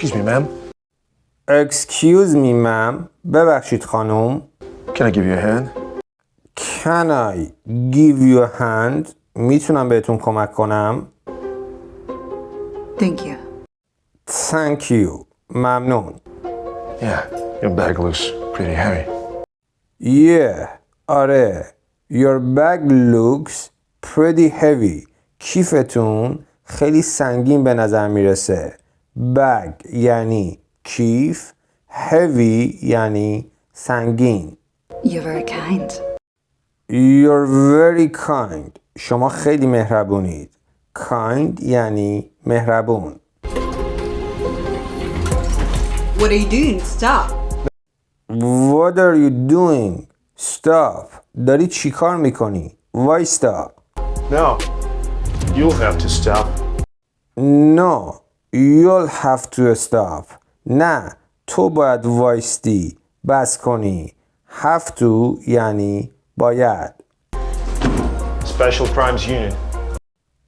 Excuse me, ma'am. Excuse me, ma'am. ببخشید خانم. Can I give you a hand? Can I give you a hand? میتونم بهتون کمک کنم؟ Thank you. Thank you. ممنون. Yeah, your bag looks pretty heavy. Yeah. آره. Your bag looks pretty heavy. کیفتون خیلی سنگین به نظر میرسه. Bag یعنی کیف. Heavy یعنی سنگین. You're very kind. You're very kind. شما خیلی مهربونید. Kind یعنی مهربون. What are you doing? Stop. What are you doing? Stop. داری چی کار میکنی؟ وایستا. No, you'll have to stop. No. You'll have to stop. نه. تو باید وایستی. بس کنی. Have to یعنی باید. Special Crimes Unit.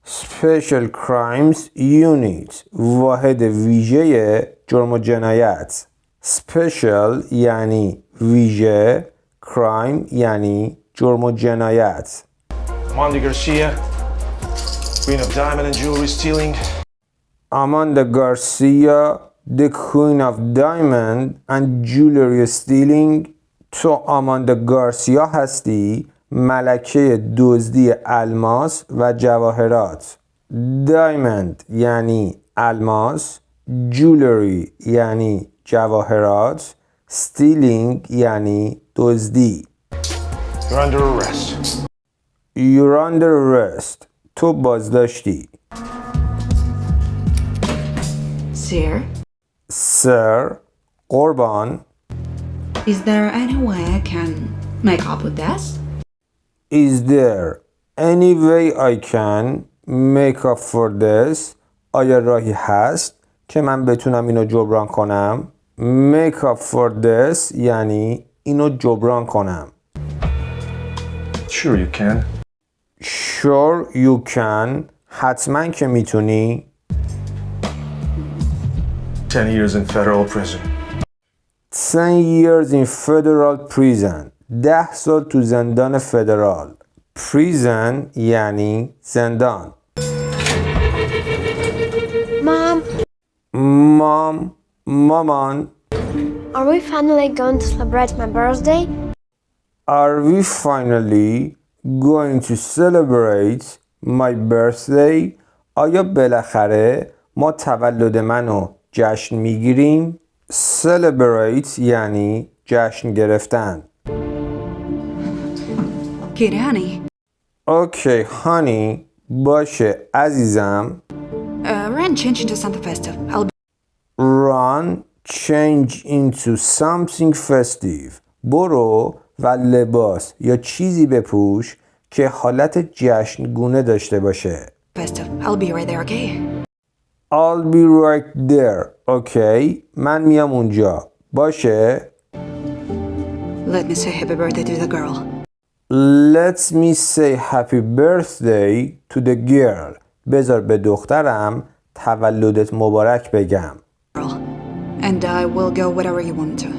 Special Crimes Unit واحد ویژه جرم و جنایت. Special یعنی ویژه. Crime یعنی جرم و جنایت. Amanda Garcia, Queen of Diamond and Jewelry Stealing. Amanda Garcia, the Queen of Diamond and Jewelry Stealing. تو آماندا گارسیا هستی، ملکه دزدی الماس و جواهرات. Diamond یعنی الماس. Jewelry یعنی جواهرات. Stealing یعنی دزدی. You're under arrest. You're under arrest. تو بازداشتی. Sir, Sir قربان. is there any way I can make up with this? Is there any way I can make up for this? آیا راهی هست که من بتونم اینو جبران کنم؟ Make up for this یعنی اینو جبران کنم. Sure you can. Sure you can. حتما که میتونی. 10 years in federal prison. 10 years in federal prison. 10 سال تو زندان فدرال. Prison یعنی زندان. Mom, مامان. are we finally going to celebrate my birthday? Are we finally going to celebrate my birthday? آیا بالاخره ما تولد منو جشن میگیریم؟ Celebrate یعنی جشن گرفتن. Kid honey, Okay, honey. باشه عزیزم. run change into something festive. I'll be Run, change into something festive. برو و لباس یا چیزی بپوش که حالت جشنگونه داشته باشه. festive. I'll be right there, okay? I'll be right there. Okay. من میام اونجا. باشه. Let me say happy birthday to the girl. Let me say happy birthday to the girl. بذار به دخترم تولدت مبارک بگم. Girl. And I will go wherever you want to.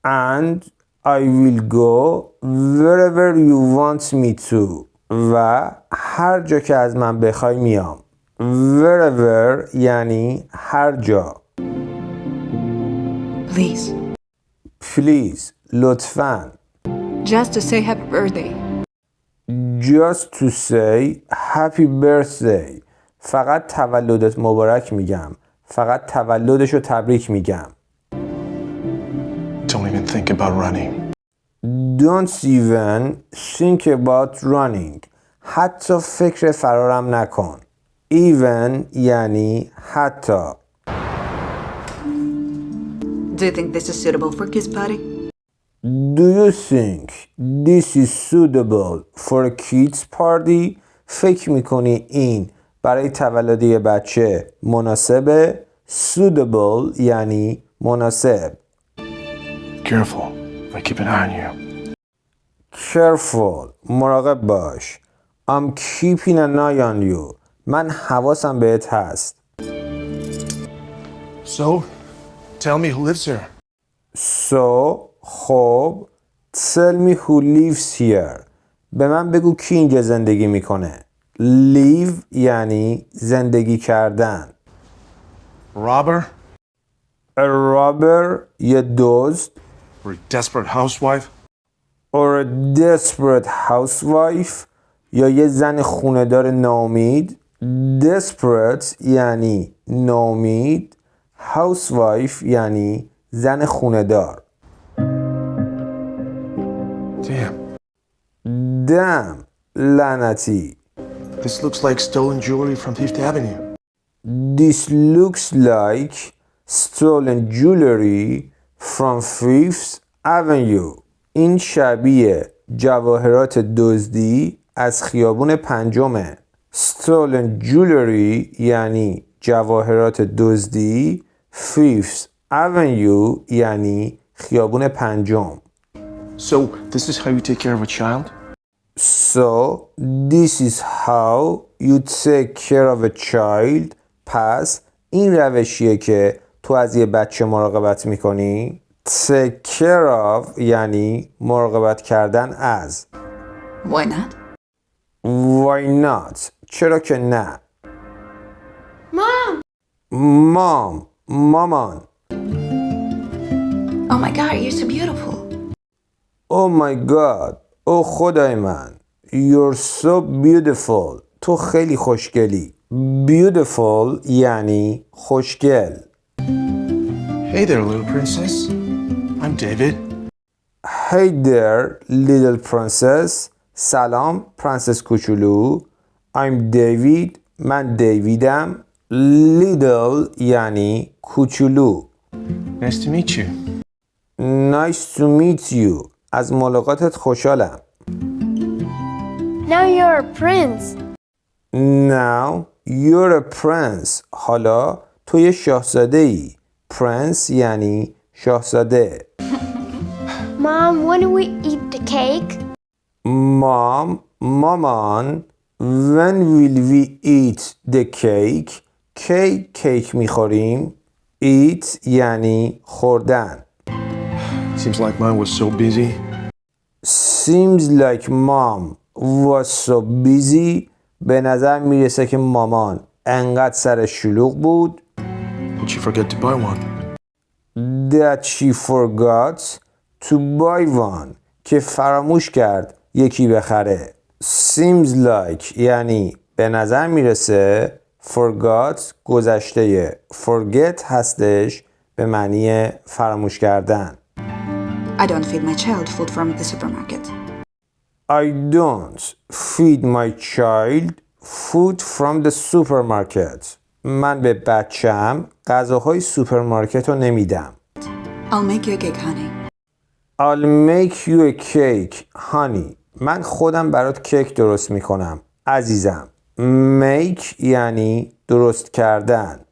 And I will go wherever you want me to. و هر جا که از من بخوای میام. Wherever یعنی هر جا. Please. Please. لطفاً. Just to say happy birthday. Just to say happy birthday. فقط تولدت مبارک میگم. فقط تولدشو تبریک میگم. Don't even think about running. Don't even think about running. حتی فکر فرارم نکن. Even یعنی حتی. Do you think this is suitable for kids party? Do you think this is suitable for a kids party? فکر میکنی این برای تولد یه بچه مناسبه؟ Suitable یعنی مناسب. Careful. I keep an eye on you. Careful. مراقب باش. I'm keeping an eye on you. من حواسم بهت هست. So, tell me who lives here. So خب tell me who lives here. به من بگو کی اینجا زندگی میکنه. Live یعنی زندگی کردن. Robber? A robber یه دزد. Or a desperate housewife? Or a desperate housewife یا یه زن خونه‌دار ناامید. Desperate یعنی ناامید. Housewife یعنی زن خونه‌دار. Damn لعنتی. This looks like stolen jewelry from Fifth Avenue. This looks like stolen jewelry from Fifth Avenue. این شبیه جواهرات دزدی از خیابون پنجمه. Stolen jewelry یعنی جواهرات دزدی. Fifth Avenue یعنی خیابون پنجم. So, this is how you take care of a child? So, this is how you take care of a child. پس این روشیه که تو از یه بچه مراقبت میکنی. Take care of یعنی مراقبت کردن از. Why not? Why not? چرا که نه. Mom! Mom مامان. Oh my god, you're so beautiful. Oh my god. او خدای من. You're so beautiful. تو خیلی خوشگلی. Beautiful یعنی خوشگل. Hey there, little princess. I'm David. Hey there, little princess. سلام پرنسس کوچولو. I'm David. من دیویدم. Little یعنی کوچولو. Nice to meet you. Nice to meet you. از ملاقاتت خوشحالم. Now you're a prince. Now you're a prince. حالا تو یه شاهزاده ای. Prince یعنی شاهزاده. Mom, when we eat the cake? Mom, مامان. When will we eat the cake? کی کیک میخوریم. Eat یعنی خوردن. Seems like mine was so busy. Seems like mom was so busy. به نظر میرسه که مامان انقدر سر شلوغ بود Did she forget to buy one? that she forgot to buy one. که فراموش کرد یکی بخره. Seems like یعنی به نظر میرسه. Forgot گذشته. Forget هستش به معنی فراموش کردن. I don't feed my child food from the supermarket. I don't feed my child food from the supermarket. من به بچم غذاهای سوپرمارکت رو نمیدم. I'll make you a cake, honey. I'll make you a cake, honey. من خودم برات کیک درست میکنم. عزیزم. Make یعنی درست کردن.